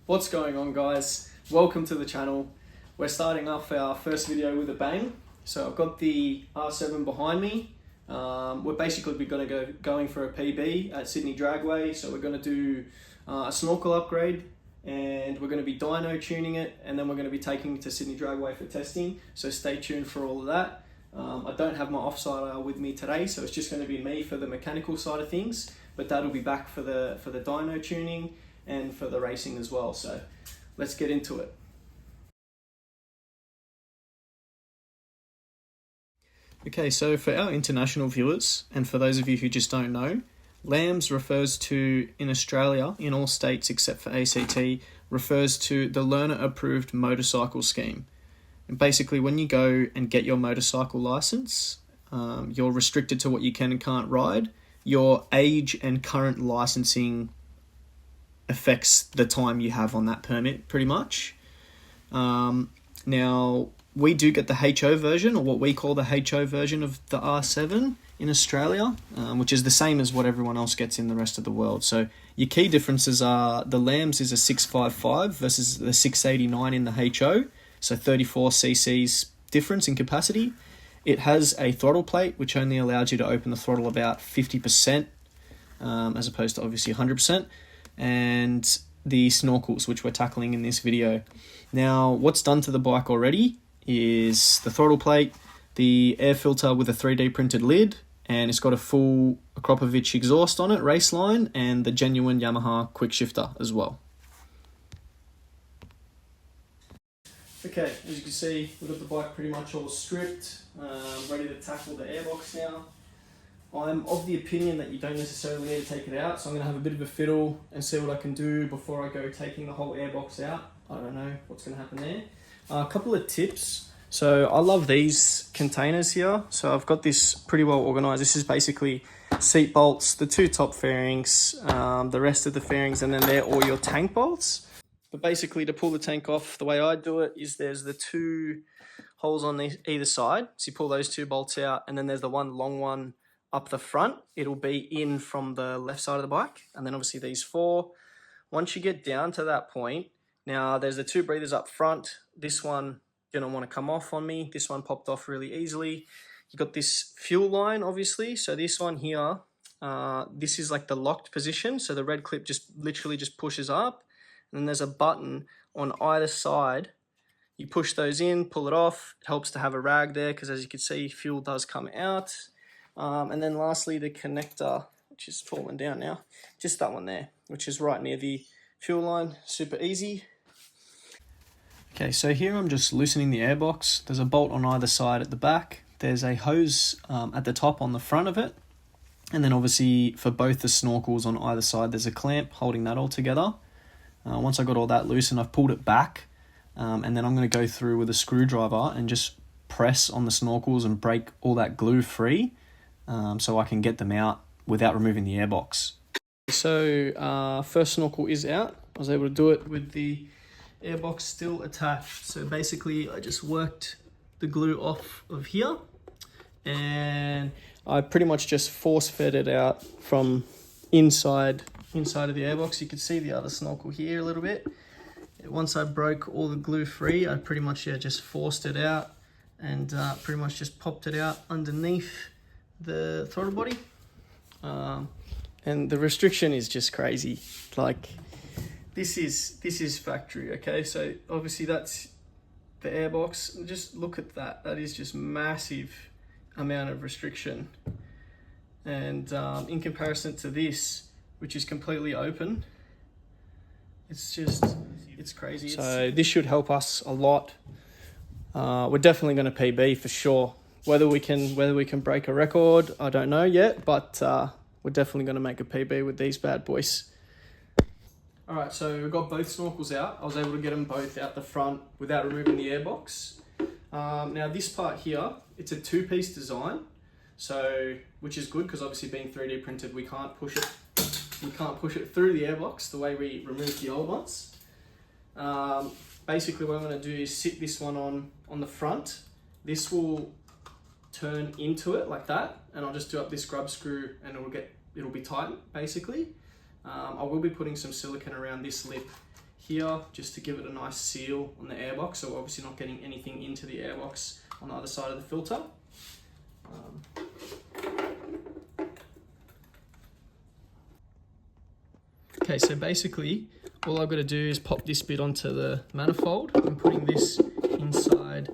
What's going on, guys? Welcome to the channel. We're starting off our first video with a bang. So I've got the R7 behind me. We're basically going for a PB at Sydney Dragway. So we're going to do a snorkel upgrade, and we're going to be dyno tuning it, and then we're going to be taking it to Sydney Dragway for testing. So stay tuned for all of that. I don't have my offsider with me today, so it's just going to be me for the mechanical side of things, but that'll be back for the dyno tuning and for the racing as well. So let's get into it. Okay, so for our international viewers, and for those of you who just don't know, LAMS refers to, in Australia, in all states except for ACT, refers to the Learner Approved Motorcycle Scheme. And basically, when you go and get your motorcycle license, you're restricted to what you can and can't ride. Your age and current licensing affects the time you have on that permit, pretty much. Now, we do get the HO version, or what we call the HO version of the R7 in Australia, which is the same as what everyone else gets in the rest of the world. So your key differences are the LAMS is a 655 versus the 689 in the HO. So 34 cc's difference in capacity. It has a throttle plate, which only allows you to open the throttle about 50%, as opposed to obviously 100%. And the snorkels, which we're tackling in this video. Now, what's done to the bike already is the throttle plate, the air filter with a 3D printed lid, and it's got a full Akropovich exhaust on it, race line, and the genuine Yamaha quick shifter as well. Okay, as you can see, we've got the bike pretty much all stripped, ready to tackle the airbox now. I'm of the opinion that you don't necessarily need to take it out, so I'm going to have a bit of a fiddle and see what I can do before I go taking the whole airbox out. I don't know what's going to happen there. A couple of tips. So I love these containers here. So I've got this pretty well organized. This is basically seat bolts, the two top fairings, the rest of the fairings, and then they're all your tank bolts. But basically, to pull the tank off, the way I do it is there's the two holes on either side. So you pull those two bolts out, and then there's the one long one up the front. It'll be in from the left side of the bike, and then obviously these four. Once you get down to that point, now there's the two breathers up front. This one didn't want to come off on me. This one popped off really easily. You got this fuel line, obviously. So this one here, this is like the locked position. So the red clip just literally just pushes up. And then there's a button on either side. You push those in, pull it off. It helps to have a rag there because, as you can see, fuel does come out. And then lastly, the connector, which is falling down now. Just that one there, which is right near the fuel line. Super easy. Okay, so here I'm just loosening the airbox. There's a bolt on either side at the back. There's a hose at the top on the front of it. And then obviously for both the snorkels on either side, there's a clamp holding that all together. Once I got all that loose and I've pulled it back, and then I'm going to go through with a screwdriver and just press on the snorkels and break all that glue free, so I can get them out without removing the airbox. So first snorkel is out. I was able to do it with the airbox still attached. So basically I just worked the glue off of here, and I pretty much just force fed it out from inside of the airbox. You can see the other snorkel here a little bit. Once I broke all the glue free, I pretty much just forced it out and pretty much just popped it out underneath the throttle body. And the restriction is just crazy. Like, this is factory, okay? So obviously that's the airbox. Just look at that. That is just massive amount of restriction. And in comparison to this, which is completely open, it's crazy. So this should help us a lot. We're definitely going to PB for sure. Whether we can break a record, I don't know yet, but we're definitely going to make a PB with these bad boys. All right, so we've got both snorkels out. I was able to get them both out the front without removing the airbox. Now this part here, it's a two-piece design. So, which is good because obviously being 3D printed, we can't push it through the airbox the way we removed the old ones. Basically what I'm going to do is sit this one on the front. This will turn into it like that, and I'll just do up this grub screw and it'll be tightened basically. I will be putting some silicone around this lip here just to give it a nice seal on the airbox, so we're obviously not getting anything into the airbox on the other side of the filter. Okay, so basically all I've got to do is pop this bit onto the manifold. I'm putting this inside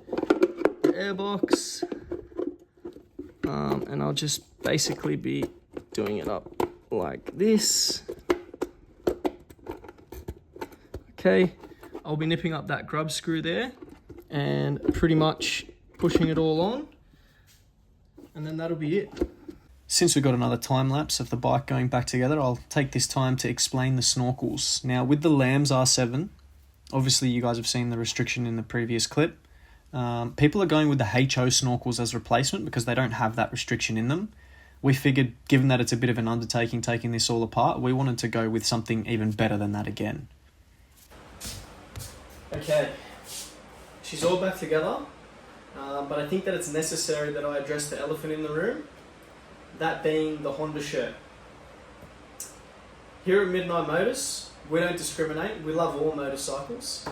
the airbox, and I'll just basically be doing it up like this. Okay, I'll be nipping up that grub screw there and pretty much pushing it all on, and then that'll be it. Since we've got another time lapse of the bike going back together, I'll take this time to explain the snorkels. Now with the LAMS R7, obviously you guys have seen the restriction in the previous clip. People are going with the HO snorkels as replacement because they don't have that restriction in them. We figured, given that it's a bit of an undertaking taking this all apart, we wanted to go with something even better than that again. Okay, she's all back together, but I think that it's necessary that I address the elephant in the room, that being the Honda shirt. Here at Midnight Motors, we don't discriminate, we love all motorcycles.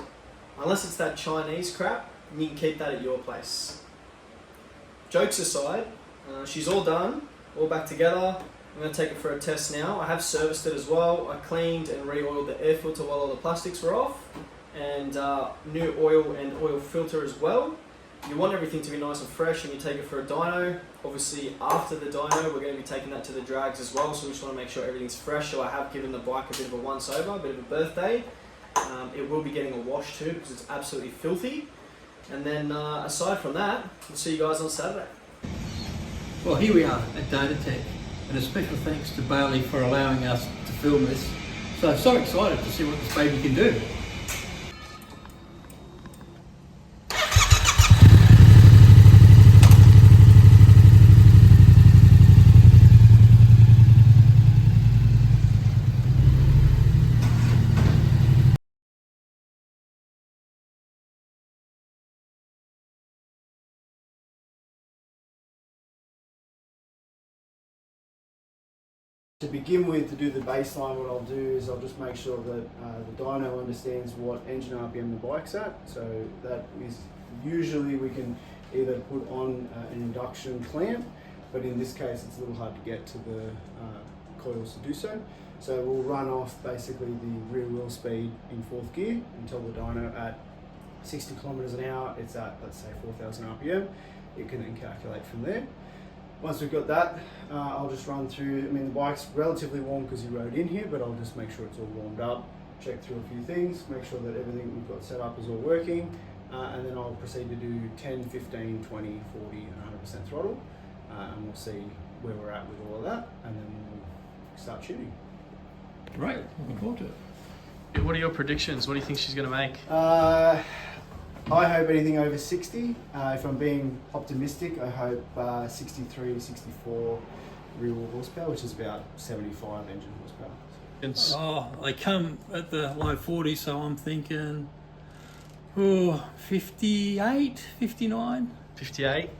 Unless it's that Chinese crap, you can keep that at your place. Jokes aside, she's all done, all back together. I'm going to take it for a test now. I have serviced it as well. I cleaned and re-oiled the air filter while all the plastics were off, and new oil and oil filter as well. You want everything to be nice and fresh, and you take it for a dyno. Obviously after the dyno we're going to be taking that to the drags as well, so we just want to make sure everything's fresh. So I have given the bike a bit of a once over, a bit of a birthday. It will be getting a wash too because it's absolutely filthy. And then aside from that, we'll see you guys on Saturday. Well, here we are at Data Tech, and a special thanks to Bailey for allowing us to film this. So excited to see what this baby can do. To begin with, to do the baseline, what I'll do is I'll just make sure that the dyno understands what engine RPM the bike's at. So that is usually we can either put on an induction clamp, but in this case it's a little hard to get to the coils to do so. So we'll run off basically the rear wheel speed in 4th gear until the dyno at 60 kilometers an hour, it's at, let's say, 4,000 RPM. It can then calculate from there. Once we've got that, I'll just run through. I mean, the bike's relatively warm because you rode in here, but I'll just make sure it's all warmed up, check through a few things, make sure that everything we've got set up is all working, and then I'll proceed to do 10, 15, 20, 40, and 100% throttle, and we'll see where we're at with all of that, and then we'll start tuning. Great, looking forward to it. What are your predictions? What do you think she's going to make? I hope anything over 60. If I'm being optimistic, I hope 63 to 64 rear wheel horsepower, which is about 75 engine horsepower. Oh, they come at the low 40s, so I'm thinking 58, 59. 58?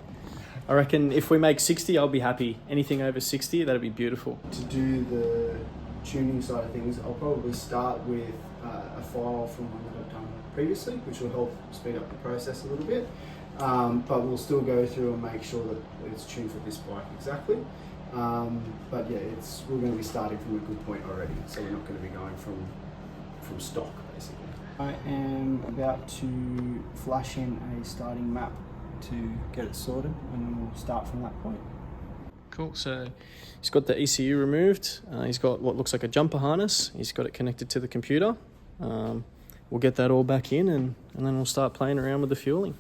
I reckon if we make 60, I'll be happy. Anything over 60, that'd be beautiful. To do the tuning side of things, I'll probably start with a file from one that I've done previously, which will help speed up the process a little bit, but we'll still go through and make sure that it's tuned for this bike exactly. But yeah, we're going to be starting from a good point already, so we're not going to be going from stock basically. I am about to flash in a starting map to get it sorted, and then we'll start from that point. Cool, so he's got the ECU removed, he's got what looks like a jumper harness, he's got it connected to the computer. We'll get that all back in, and then we'll start playing around with the fueling.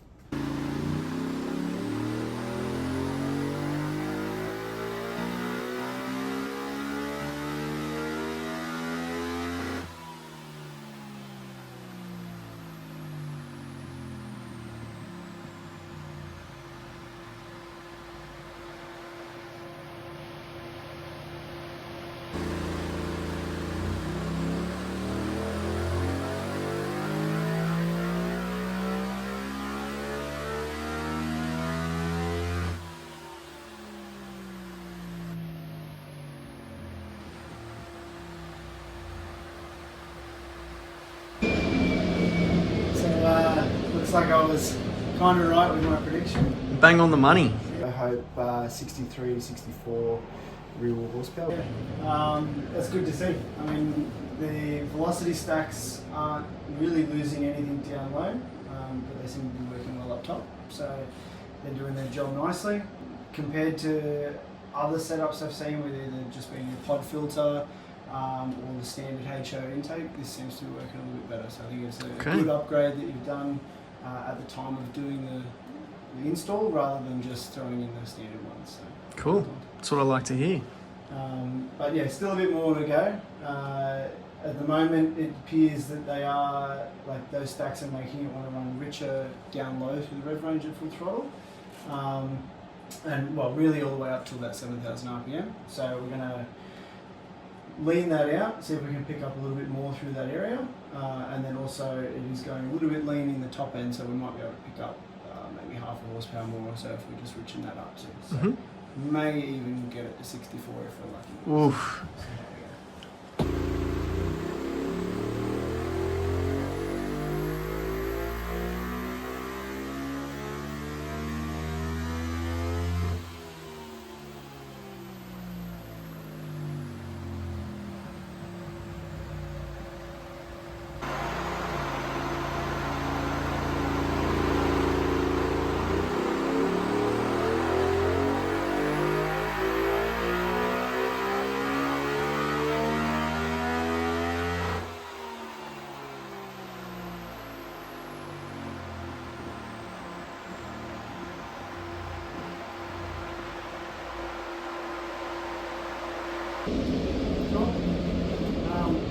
looks like I was kind of right with my prediction. Bang on the money. I hope 63, 64 real horsepower. Yeah. That's good to see. I mean, the velocity stacks aren't really losing anything down low, but they seem to be working well up top. So they're doing their job nicely. Compared to other setups I've seen with either just being a pod filter or the standard HO intake, this seems to be working a little bit better. So I think it's a good upgrade that you've done at the time of doing the install rather than just throwing in the standard ones. So, cool. That's what I like to hear. But yeah, still a bit more to go. At the moment, it appears that they are, like those stacks are making it want to run richer down low through the rev range at full throttle. And well, really all the way up to about 7,000 RPM. So we're going to lean that out, see if we can pick up a little bit more through that area. And then also it is going a little bit lean in the top end, so we might be able to pick up maybe half a horsepower more or so if we just richen that up too. So may even get it to 64 if we're lucky. Oof.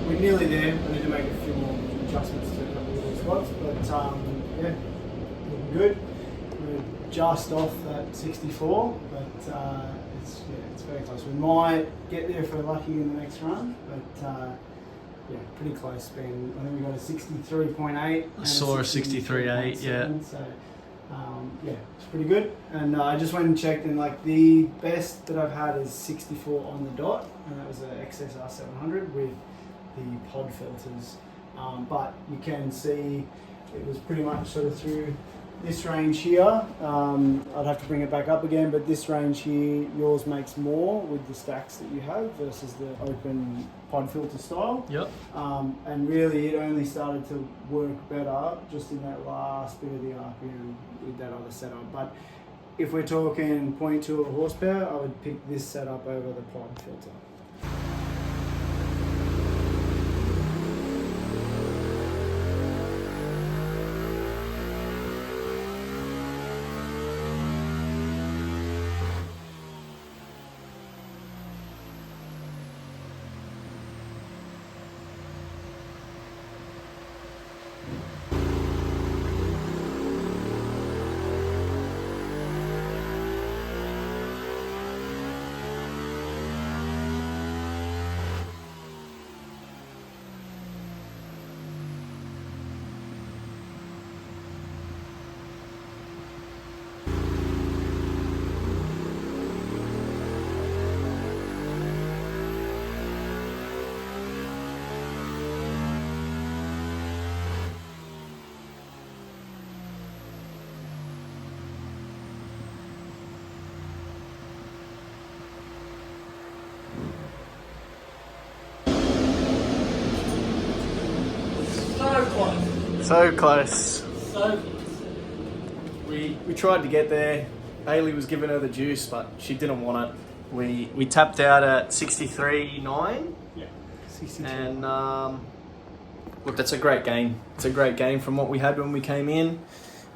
We're nearly there. We need to make a few more adjustments to a couple of these spots, but yeah, looking good. We're just off that 64, but it's very close. We might get there if we're lucky in the next run, but yeah, pretty close. I think we got a 63.8. I saw a 63.8, yeah. So yeah, it's pretty good. And I just went and checked, and like the best that I've had is 64 on the dot, and that was an XSR 700 with the pod filters. But you can see it was pretty much sort of through this range here. I'd have to bring it back up again, but this range here, yours makes more with the stacks that you have versus the open pod filter style. Yep. And really it only started to work better just in that last bit of the RPM with that other setup. But if we're talking 0.2 of horsepower, I would pick this setup over the pod filter. So close. So We tried to get there. Bailey was giving her the juice, but she didn't want it. We tapped out at 63.9. Yeah, 62. And look, that's a great gain. It's a great gain from what we had when we came in.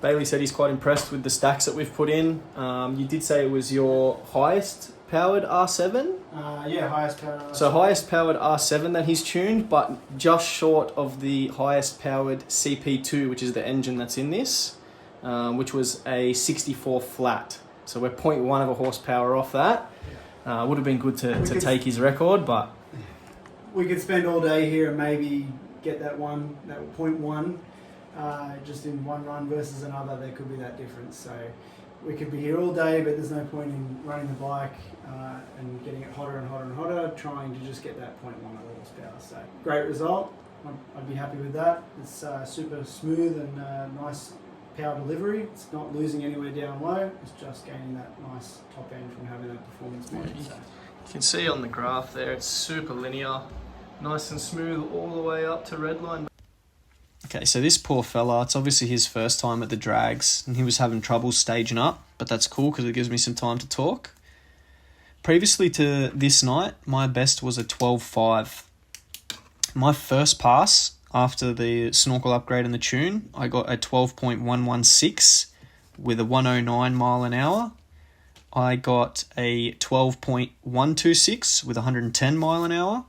Bailey said he's quite impressed with the stacks that we've put in. You did say it was your highest powered R7? Yeah, highest powered R7. So highest powered R7 that he's tuned, but just short of the highest powered CP2, which is the engine that's in this, which was a 64 flat. So we're 0.1 of a horsepower off that. Would have been good to take his record, but we could spend all day here and maybe get that 0.1 just in one run versus another. There could be that difference. So we could be here all day, but there's no point in running the bike and getting it hotter and hotter and hotter, trying to just get that 0.1 of horsepower. So great result. I'd be happy with that. It's super smooth and nice power delivery. It's not losing anywhere down low. It's just gaining that nice top end from having that performance motor. So. You can see on the graph there, it's super linear, nice and smooth all the way up to redline. Okay, so this poor fella, it's obviously his first time at the drags, and he was having trouble staging up, but that's cool because it gives me some time to talk. Previously to this night, my best was a 12.5. My first pass after the Snorkel upgrade and the tune, I got a 12.116 with a 109 mile an hour. I got a 12.126 with 110 mile an hour.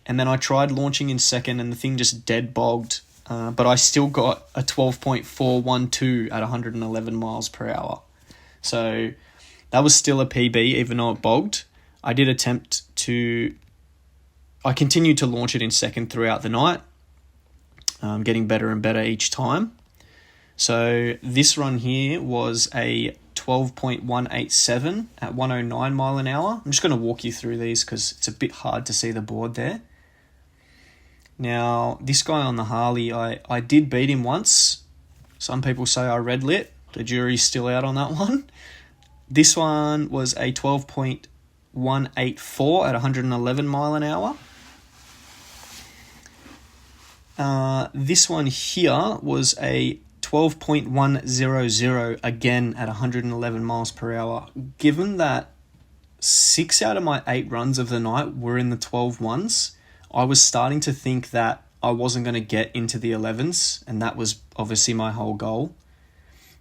And then I tried launching in second and the thing just dead bogged. But I still got a 12.412 at 111 miles per hour. So that was still a PB, even though it bogged. I continued to launch it in second throughout the night, getting better and better each time. So this run here was a 12.187 at 109 mile an hour. I'm just going to walk you through these because it's a bit hard to see the board there. Now, this guy on the Harley, I did beat him once. Some people say I red lit. The jury's still out on that one. This one was a 12.184 at 111 mile an hour. This one here was a 12.100 again at 111 miles per hour. Given that 6 out of my 8 runs of the night were in the 12.1s, I was starting to think that I wasn't going to get into the 11s, and that was obviously my whole goal.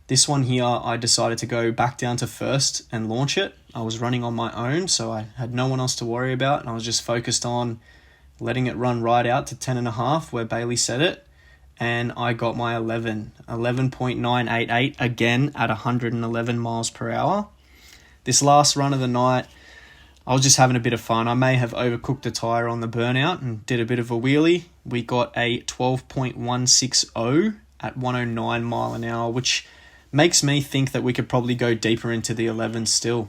This one here, I decided to go back down to first and launch it. I was running on my own, so I had no one else to worry about, and I was just focused on letting it run right out to 10.5 where Bailey set it, and I got my 11.988 again at 111 miles per hour. This last run of the night, I was just having a bit of fun. I may have overcooked the tyre on the burnout and did a bit of a wheelie. We got a 12.160 at 109 mile an hour, which makes me think that we could probably go deeper into the 11s still.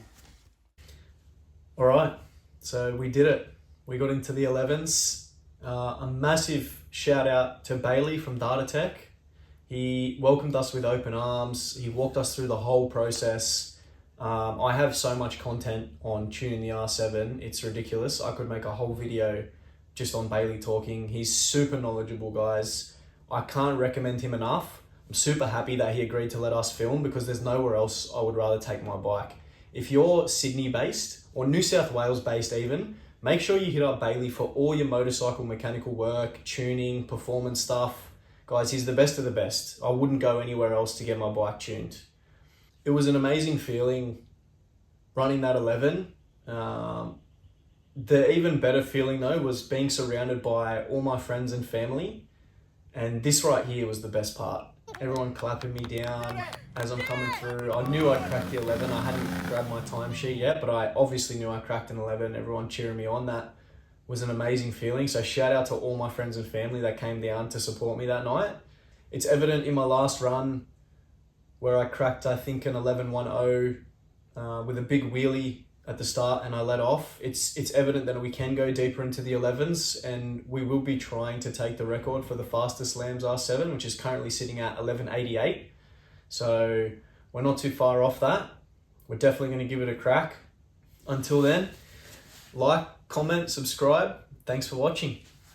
All right, so we did it. We got into the 11s. A massive shout out to Bailey from Data Tech. He welcomed us with open arms. He walked us through the whole process. I have so much content on tuning the R7. It's ridiculous. I could make a whole video just on Bailey talking. He's super knowledgeable, guys. I can't recommend him enough. I'm super happy that he agreed to let us film because there's nowhere else I would rather take my bike. If you're Sydney based or New South Wales based even, make sure you hit up Bailey for all your motorcycle mechanical work, tuning, performance stuff. Guys, he's the best of the best. I wouldn't go anywhere else to get my bike tuned. It was an amazing feeling running that 11. The even better feeling though was being surrounded by all my friends and family. And this right here was the best part. Everyone clapping me down as I'm coming through. I knew I'd cracked the 11. I hadn't grabbed my timesheet yet, but I obviously knew I cracked an 11. Everyone cheering me on. That was an amazing feeling. So shout out to all my friends and family that came down to support me that night. It's evident in my last run where I cracked, I think, an 11.10 with a big wheelie at the start and I let off. It's evident that we can go deeper into the 11s and we will be trying to take the record for the fastest LAMS R7, which is currently sitting at 11.88. So we're not too far off that. We're definitely going to give it a crack. Until then, like, comment, subscribe. Thanks for watching.